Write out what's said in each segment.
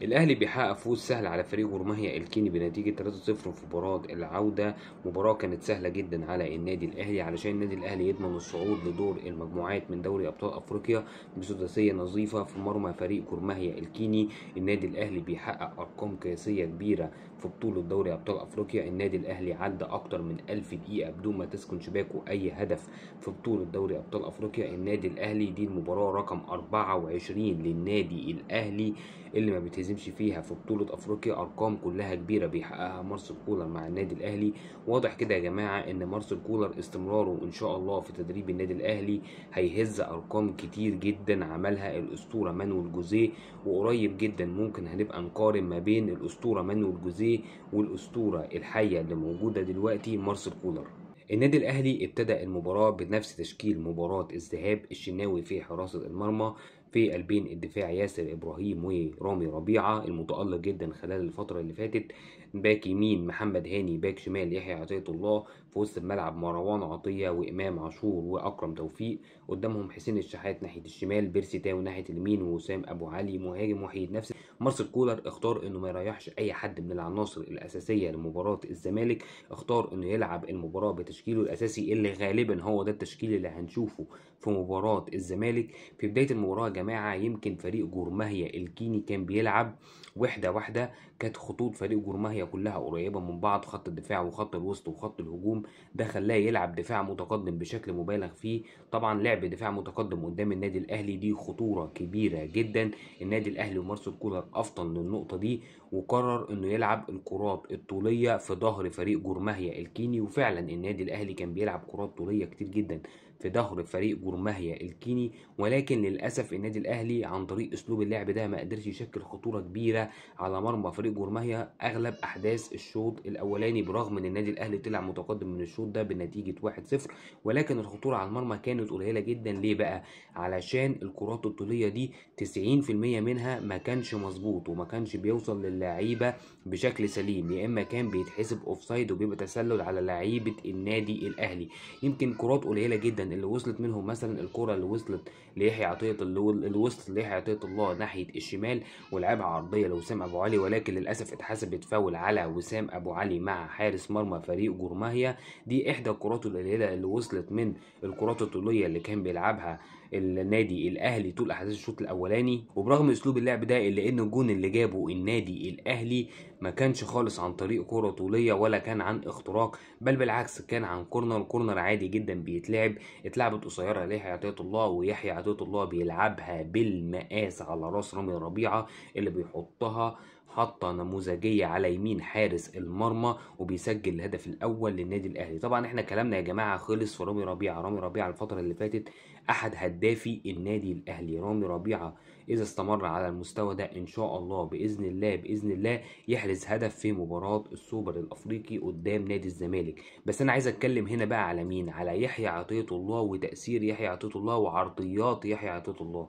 الأهلي بيحقق فوز سهل على فريق جورماهيا الكيني بنتيجة 3-0 في مباراة العودة. مباراة كانت سهلة جدا على النادي الأهلي علشان النادي الأهلي يضمن الصعود لدور المجموعات من دوري أبطال أفريقيا بسداسية نظيفة في مرمى فريق جورماهيا الكيني. النادي الأهلي بيحقق أرقام قياسية كبيرة في بطولة دوري أبطال أفريقيا. النادي الأهلي عدى أكتر من 1000 دقيقة بدون ما تسكن شباكه أي هدف في بطولة دوري أبطال أفريقيا. النادي الأهلي دي المباراة رقم 24 للنادي الأهلي اللي ما بيتهزمش فيها في بطولة أفريقيا. أرقام كلها كبيرة بيحققها مارسيل كولر مع النادي الأهلي. واضح كده يا جماعة إن مارسيل كولر استمراره إن شاء الله في تدريب النادي الأهلي هيهز أرقام كتير جدا عملها الأسطورة مانويل جوزيه، وقريب جدا ممكن هنبقى نقارن ما بين الأسطورة مانويل جوزيه والأسطورة الحية اللي موجودة دلوقتي مارسيل كولر. النادي الأهلي ابتدأ المباراة بنفس تشكيل مباراة الذهاب، الشناوي في حراسة المرمى، في قلبين الدفاع ياسر إبراهيم ورامي ربيعة المتألق جدا خلال الفترة اللي فاتت، باك يمين محمد هاني، باك شمال يحيى عطية الله، في وسط الملعب مروان عطية وإمام عاشور وأكرم توفيق، قدامهم حسين الشحات ناحية الشمال، بيرسي تاو ناحية اليمين، ووسام أبو علي مهاجم وحيد. نفس مارسيل كولر اختار انه ما يريحش اي حد من العناصر الاساسيه لمباراه الزمالك، اختار انه يلعب المباراه بتشكيله الاساسي اللي غالبا هو ده التشكيل اللي هنشوفه في مباراه الزمالك. في بدايه المباراه يا جماعه يمكن فريق جورماهيا الكيني كان بيلعب واحده واحده، كانت خطوط فريق جورماهيا كلها قريبه من بعض، خط الدفاع وخط الوسط وخط الهجوم، ده خلاه يلعب دفاع متقدم بشكل مبالغ فيه. طبعا لعب دفاع متقدم قدام النادي الاهلي دي خطوره كبيره جدا. النادي الاهلي ومارسيل كولر افطن للنقطه دي وقرر انه يلعب الكرات الطوليه في ظهر فريق جورماهيا الكيني، وفعلا النادي الاهلي كان بيلعب كرات طوليه كتير جدا في ظهر فريق جورماهيا الكيني، ولكن للاسف النادي الاهلي عن طريق اسلوب اللعب ده ما قدرش يشكل خطوره كبيره على مرمى فريق جورماهيا اغلب احداث الشوط الاولاني، برغم ان النادي الاهلي طلع متقدم من الشوط ده بنتيجه 1-0، ولكن الخطوره على المرمى كانت قليله جدا. ليه بقى؟ علشان الكرات الطوليه دي 90% منها ما كانش مظبوط وما كانش بيوصل للعيبه بشكل سليم، يا اما كان بيتحسب اوفسايد وبيبقى تسلل على لعيبه النادي الاهلي. يمكن كرات قليله جدا اللي وصلت منهم، مثلا الكره اللي وصلت ليحيى عطيه اللي وصلت ليحيى عطيه الله ناحيه الشمال ولعبها عرضيه لوسام ابو علي، ولكن للاسف اتحسبت فاول على وسام ابو علي مع حارس مرمى فريق جورماهيا. دي احدى الكرات القليله اللي وصلت من الكرات الطوليه اللي كان بيلعبها النادي الاهلي طول احداث الشوط الاولاني. وبرغم اسلوب اللعب ده الا ان الجون اللي جابه النادي الاهلي ما كانش خالص عن طريق كرة طولية ولا كان عن اختراق، بل بالعكس كان عن كورنر عادي جدا بيتلعب، اتلعبت قصيرة ليحيى عطية الله، ويحيى عطية الله بيلعبها بالمقاس على راس رامي ربيعة اللي بيحطها حطة نموذجية على يمين حارس المرمى وبيسجل الهدف الأول للنادي الأهلي. طبعا احنا كلامنا يا جماعة خلص في رامي ربيعة. رامي ربيعة الفترة اللي فاتت أحد هدافي النادي الأهلي. رامي ربيعة إذا استمر على المستوى ده إن شاء الله بإذن الله بإذن الله يحرز هدف في مباراة السوبر الأفريقي قدام نادي الزمالك. بس أنا عايز أتكلم هنا بقى على مين؟ على يحيى عطية الله وتأثير يحيى عطية الله وعرضيات يحيى عطية الله.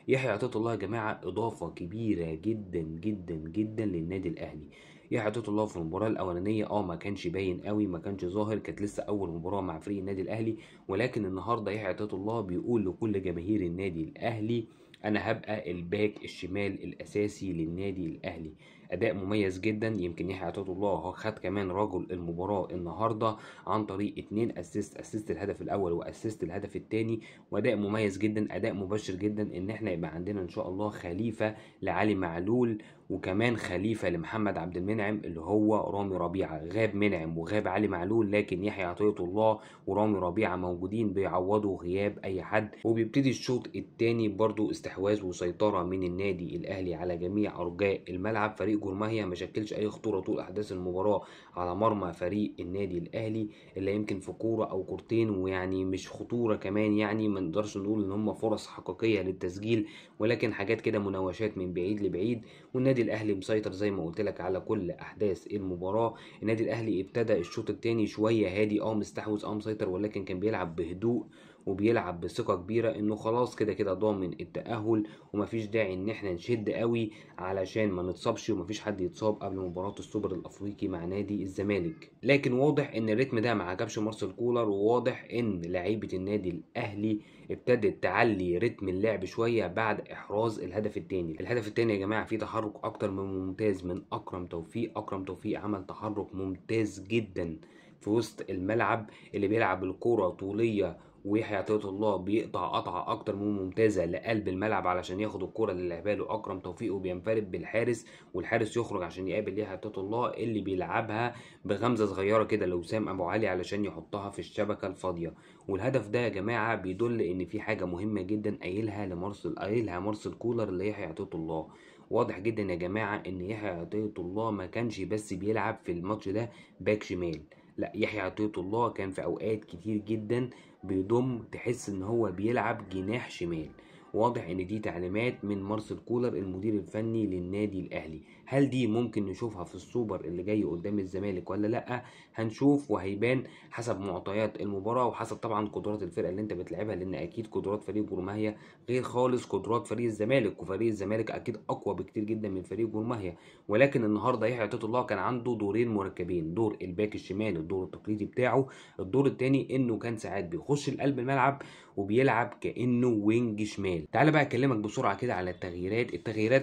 يحيى عطية الله يا جماعة إضافة كبيرة جدا جدا جدا للنادي الأهلي. يحيى عطية الله في المباراة الأولانية ما كانش باين قوي، ما كانش ظاهر، كانت لسه أول مباراة مع فريق النادي الأهلي، ولكن النهارده يحيى عطية الله بيقول لكل جماهير النادي الأهلي أنا هبقى الباك الشمال الأساسي للنادي الأهلي. أداء مميز جدا. يمكن يحيى عطية الله هو خد كمان رجل المباراة النهارده عن طريق 2 اسيست الهدف الأول واسيست الهدف الثاني، وأداء مميز جدا، أداء مبشر جدا إن احنا يبقى عندنا إن شاء الله خليفة لعلي معلول وكمان خليفة لمحمد عبد المنعم اللي هو رامي ربيعة. غاب منعم وغاب علي معلول، لكن يحيى عطية الله ورامي ربيعة موجودين بيعوضوا غياب أي حد. وبيبتدي الشوط الثاني برضو استحواذ وسيطرة من النادي الأهلي على جميع أرجاء الملعب. فريق جورماهيا ما شكلش أي خطورة طول أحداث المباراة على مرمى فريق النادي الأهلي إلا يمكن في كورة أو كورتين، ويعني مش خطورة كمان، يعني ما نقدرش نقول إن هم فرص حقيقية للتسجيل، ولكن حاجات كده مناوشات من بعيد لبعيد. والنادي الاهلي مسيطر زي ما قلت لك على كل احداث المباراه. النادي الاهلي ابتدى الشوط الثاني شويه هادي، مستحوذ، مسيطر، ولكن كان بيلعب بهدوء وبيلعب بثقة كبيرة انه خلاص كده كده ضامن التأهل، ومفيش داعي ان احنا نشد قوي علشان ما نتصابش، ومفيش حد يتصاب قبل مباراة السوبر الافريقي مع نادي الزمالك. لكن واضح ان الريتم ده ما عجبش مارسيل كولر، وواضح ان لعيبة النادي الاهلي ابتدت تعلي رتم اللعب شويه بعد احراز الهدف الثاني. الهدف الثاني يا جماعه فيه تحرك اكتر من ممتاز من اكرم توفيق. اكرم توفيق عمل تحرك ممتاز جدا في وسط الملعب، اللي بيلعب الكرة طوليه، ويحيى عطية الله بيقطع قطعة أكتر من ممتازة لقلب الملعب علشان ياخد الكرة اللي لعبها له أكرم توفيق، وبينفرد بالحارس، والحارس يخرج عشان يقابل يحيى عطية الله اللي بيلعبها بغمزة صغيرة كده لوسام أبو علي علشان يحطها في الشبكة الفاضية. والهدف ده يا جماعة بيدل إن في حاجة مهمة جدا قايلها مارسيل كولر ليحيى عطية الله. واضح جدا يا جماعة إن يحيى عطية الله ما كانش بس بيلعب في الماتش ده باك شمال، لا، يحيى عطية الله كان في أوقات كتير جدا بيضم تحس ان هو بيلعب جناح شمال. واضح ان دي تعليمات من مارسيل كولر المدير الفني للنادي الاهلي. هل دي ممكن نشوفها في السوبر اللي جاي قدام الزمالك ولا لا؟ هنشوف وهيبان حسب معطيات المباراه، وحسب طبعا قدرات الفرقه اللي انت بتلعبها، لان اكيد قدرات فريق جورماهيا غير خالص قدرات فريق الزمالك، وفريق الزمالك اكيد اقوى بكتير جدا من فريق جورماهيا. ولكن النهارده يحيى عطية الله كان عنده دورين مركبين، دور الباك الشمال الدور التقليدي بتاعه، الدور الثاني انه كان ساعات بيخش لقلب الملعب وبيلعب كانه وينج شمال. تعال بقى اكلمك بسرعه كده على التغييرات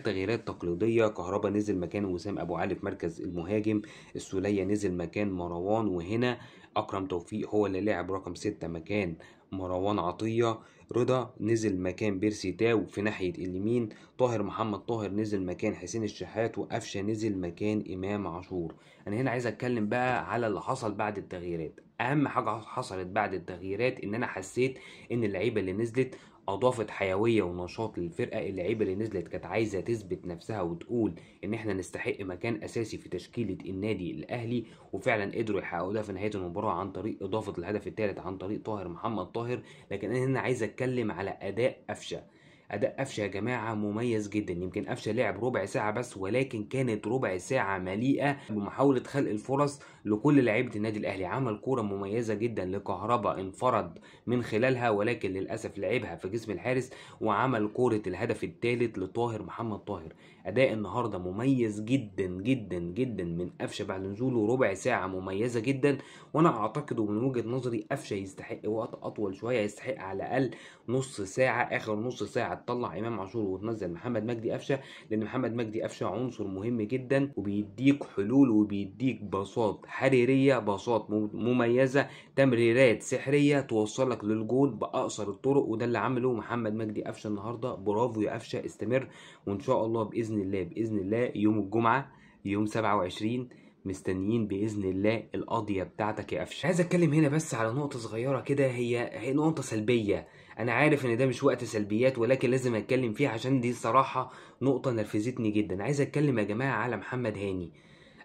تغييرات تقليديه. كهربا نزل مكان وسام ابو علي في مركز المهاجم، السوليه نزل مكان مروان، وهنا اكرم توفيق هو اللي لعب رقم 6 مكان مروان عطيه، رضا نزل مكان بيرسي تاو في ناحيه اليمين، طاهر محمد طاهر نزل مكان حسين الشحات، وقفشه نزل مكان امام عاشور. انا هنا عايز اتكلم بقى على اللي حصل بعد التغييرات. اهم حاجه حصلت بعد التغييرات ان انا حسيت ان اللعيبه اللي نزلت اضافت حيويه ونشاط للفرقه. اللعيبه اللي نزلت كانت عايزه تثبت نفسها وتقول ان احنا نستحق مكان اساسي في تشكيله النادي الاهلي، وفعلا قدروا يحققوا ده في نهايه المباراه عن طريق اضافه الهدف الثالث عن طريق طاهر محمد طاهر. لكن انا هنا عايز اتكلم على اداء قفشه. اداء قفشه يا جماعه مميز جدا. يمكن قفشه لعب ربع ساعه بس، ولكن كانت ربع ساعه مليئه بمحاوله خلق الفرص لكل لعيبه النادي الاهلي. عمل كوره مميزه جدا لكهربا انفرد من خلالها، ولكن للاسف لعبها في جسم الحارس، وعمل كوره الهدف الثالث لطاهر محمد طاهر. اداء النهارده مميز جدا جدا جدا من قفشه بعد نزوله ربع ساعه مميزه جدا. وانا اعتقد ومن وجهه نظري قفشه يستحق وقت اطول شويه، يستحق على الاقل نص ساعه، اخر نص ساعه تطلع امام عاشور وتنزل محمد مجدي قفشه، لان محمد مجدي قفشه عنصر مهم جدا وبيديك حلول وبيديك باصات حريريه، باصات مميزه، تمريرات سحريه توصلك للجول باقصر الطرق. وده اللي عمله محمد مجدي قفشه النهارده. برافو يا قفشه، استمر، وان شاء الله باذن الله يوم الجمعه يوم 27 مستنيين باذن الله القضيه بتاعتك يا قفشه. عايز اتكلم هنا بس على نقطه صغيره كده، هي نقطه سلبيه. انا عارف ان ده مش وقت سلبيات، ولكن لازم اتكلم فيها عشان دي صراحه نقطه نرفزتني جدا. عايز اتكلم يا جماعه على محمد هاني.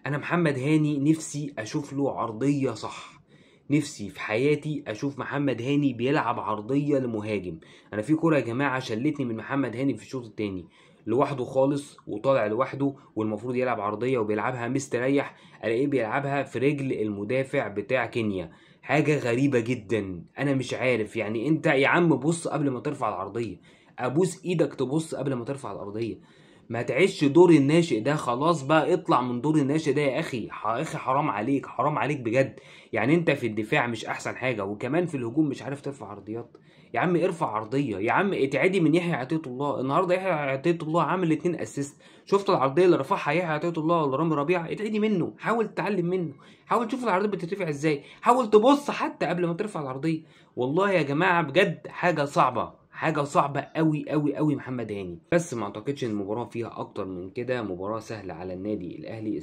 انا محمد هاني نفسي اشوف له عرضيه صح، نفسي في حياتي اشوف محمد هاني بيلعب عرضيه لمهاجم. انا في كوره يا جماعه شلتني من محمد هاني في الشوط الثاني لوحده خالص وطالع لوحده، والمفروض يلعب عرضيه وبيلعبها مستريح، الاقيه بيلعبها في رجل المدافع بتاع كينيا. حاجه غريبه جدا، انا مش عارف يعني. انت يا عم بص قبل ما ترفع العرضيه، ابوس ايدك تبص قبل ما ترفع الارضيه، ما تعيش دور الناشئ ده. خلاص بقى اطلع من دور الناشئ ده يا اخي. يا اخي حرام عليك، حرام عليك بجد. يعني انت في الدفاع مش احسن حاجه، وكمان في الهجوم مش عارف ترفع عرضيات. يا عم ارفع عرضيه، يا عم اتعدي من يحيى عطية الله. النهارده يحيى عطية الله عامل 2 اسيست. شفت العرضيه اللي رفعها يحيى عطية الله ولا رامي ربيعه؟ اتعدي منه، حاول تتعلم منه، حاول تشوف العرضيه بتترفع ازاي، حاول تبص حتى قبل ما ترفع العرضيه. والله يا جماعه بجد حاجه صعبه، حاجه صعبه قوي قوي قوي محمد هاني. بس ما اعتقدش ان المباراه فيها اكتر من كده. مباراه سهله على النادي الاهلي،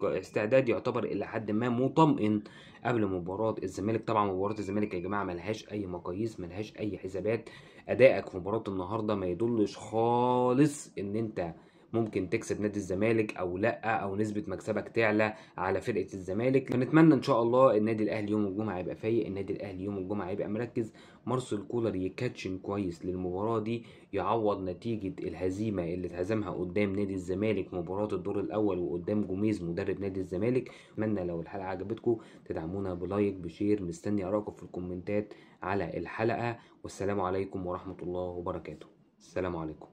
استعداد يعتبر الى حد ما مطمئن قبل مباراه الزمالك. طبعا مباراه الزمالك يا جماعه ملهاش اي مقاييس، ملهاش اي حسابات. ادائك في مباراه النهارده ما يدلش خالص ان انت ممكن تكسب نادي الزمالك او لا، او نسبة مكسبك تعلى على فرقة الزمالك. فنتمنى ان شاء الله النادي الاهلي يوم الجمعة يبقى فايق، النادي الاهلي يوم الجمعة يبقى مركز، مارسيل كولر يكاتشن كويس للمباراة دي، يعوض نتيجة الهزيمة اللي اتهزمها قدام نادي الزمالك مباراة الدور الاول وقدام جوميز مدرب نادي الزمالك. اتمنى لو الحلقة عجبتكم تدعمونا بلايك بشير، مستني اراءكم في الكومنتات على الحلقة. والسلام عليكم ورحمة الله وبركاته. السلام عليكم.